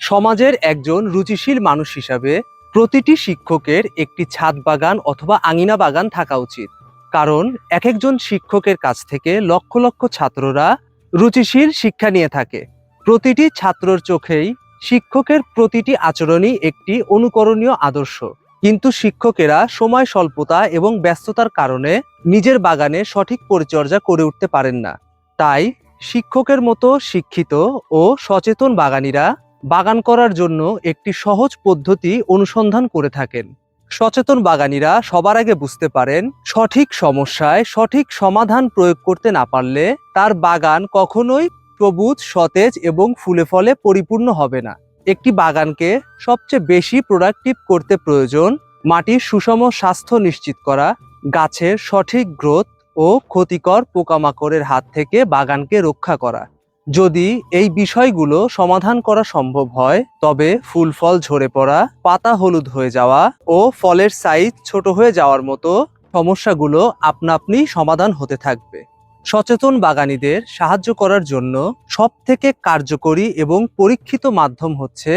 সমাজের একজন রুচিশীল মানুষ হিসাবে প্রতিটি শিক্ষকের একটি ছাদ বাগান অথবা আঙিনা বাগান থাকা উচিত। কারণ একজন শিক্ষকের কাছ থেকে লক্ষ লক্ষ ছাত্ররা রুচিশীল শিক্ষা নিয়ে থাকে। প্রতিটি ছাত্রর চোখেই শিক্ষকের প্রতিটি আচরণই একটি অনুকরণীয় আদর্শ। কিন্তু শিক্ষকেরা সময় স্বল্পতা এবং ব্যস্ততার কারণে নিজের বাগানে সঠিক পরিচর্যা করে উঠতে পারেন না। তাই শিক্ষকের মতো শিক্ষিত ও সচেতন বাগানীরা বাগান করার জন্য একটি সহজ পদ্ধতি অনুসন্ধান করে থাকেন। সচেতন বাগানীরা সবার আগে বুঝতে পারেন, সঠিক সমস্যায় সঠিক সমাধান প্রয়োগ করতে না পারলে তার বাগান কখনোই সবুজ, সতেজ এবং ফুলে ফলে পরিপূর্ণ হবে না। একটি বাগানকে সবচেয়ে বেশি প্রোডাক্টিভ করতে প্রয়োজন মাটির সুষম স্বাস্থ্য নিশ্চিত করা, গাছের সঠিক গ্রোথ ও ক্ষতিকর পোকামাকড়ের হাত থেকে বাগানকে রক্ষা করা। যদি এই বিষয়গুলো সমাধান করা সম্ভব হয়, তবে ফুল ফল ঝরে পড়া, পাতা হলুদ হয়ে যাওয়া ও ফলের সাইজ ছোট হয়ে যাওয়ার মতো সমস্যাগুলো আপনা আপনি সমাধান হতে থাকবে। সচেতন বাগানীদের সাহায্য করার জন্য সবথেকে কার্যকরী এবং পরীক্ষিত মাধ্যম হচ্ছে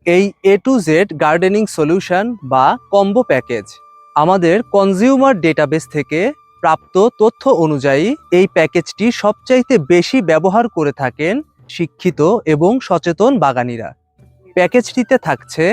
এই A to Z gardening solution বা কম্বো প্যাকেজ। আমাদের কনজিউমার ডেটাবেস থেকে প্রাপ্ত তথ্য অনুযায়ী এই প্যাকেজটি সবচাইতে বেশি ব্যবহার করে থাকেন শিক্ষিত এবং সচেতন বাগানীরা। প্যাকেজটিতে থাকছে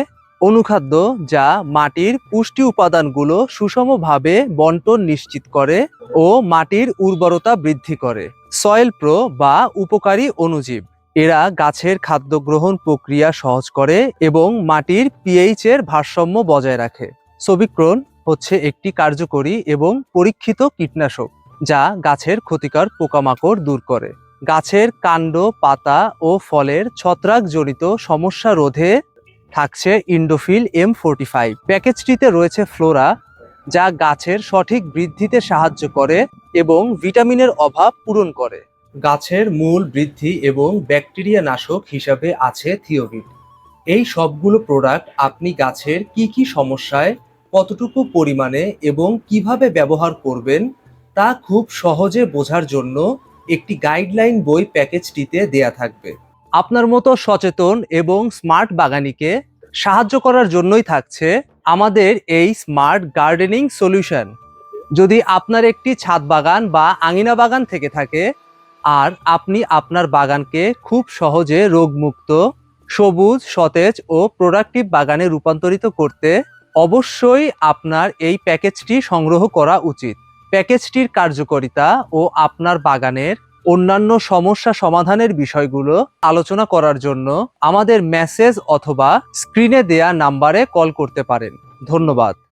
অনুখাদ্য, যা মাটির পুষ্টি উপাদানগুলো সুষমভাবে বন্টন নিশ্চিত করে ও মাটির উর্বরতা বৃদ্ধি করে। সয়েল প্রো বা উপকারী অণুজীব, এরা গাছের খাদ্য গ্রহণ প্রক্রিয়া সহজ করে এবং মাটির পিএইচ এর ভারসাম্য বজায় রাখে। সবিক্রন হচ্ছে একটি কার্যকরী এবং পরীক্ষিত কীটনাশক, যা গাছের ক্ষতিকর পোকামাকড় দূর করে। গাছের কাণ্ড, পাতা ও ফলের ছত্রাকজনিত সমস্যা রোধে থাকছে ইন্ডোফিল M45। প্যাকেজটিতে রয়েছে ফ্লোরা, যা গাছের সঠিক বৃদ্ধিতে সাহায্য করে এবং ভিটামিনের অভাব পূরণ করে। গাছের মূল বৃদ্ধি এবং ব্যাকটেরিয়া নাশক হিসাবে আছে থিওভিট। এই সবগুলো প্রোডাক্ট আপনি গাছের কি সমস্যায় কতটুকু পরিমাণে এবং কিভাবে ব্যবহার করবেন তা খুব সহজে বোঝার জন্য একটি গাইডলাইন বই প্যাকেজটিতে দেয়া থাকবে। আপনার মতো সচেতন এবং স্মার্ট বাগানীকে সাহায্য করার জন্যই থাকছে আমাদের এই স্মার্ট গার্ডেনিং সলিউশন। যদি আপনার একটি ছাদ বাগান বা আঙিনা বাগান থেকে থাকে আর আপনি আপনার বাগানকে খুব সহজে রোগমুক্ত, সবুজ, সতেজ ও প্রোডাক্টিভ বাগানে রূপান্তরিত করতে অবশ্যই আপনার এই প্যাকেজটি সংগ্রহ করা উচিত। প্যাকেজটির কার্যকারিতা ও আপনার বাগানের অন্যান্য সমস্যা সমাধানের বিষয়গুলো আলোচনা করার জন্য আমাদের মেসেজ অথবা স্ক্রিনে দেয়া নাম্বারে কল করতে পারেন। ধন্যবাদ।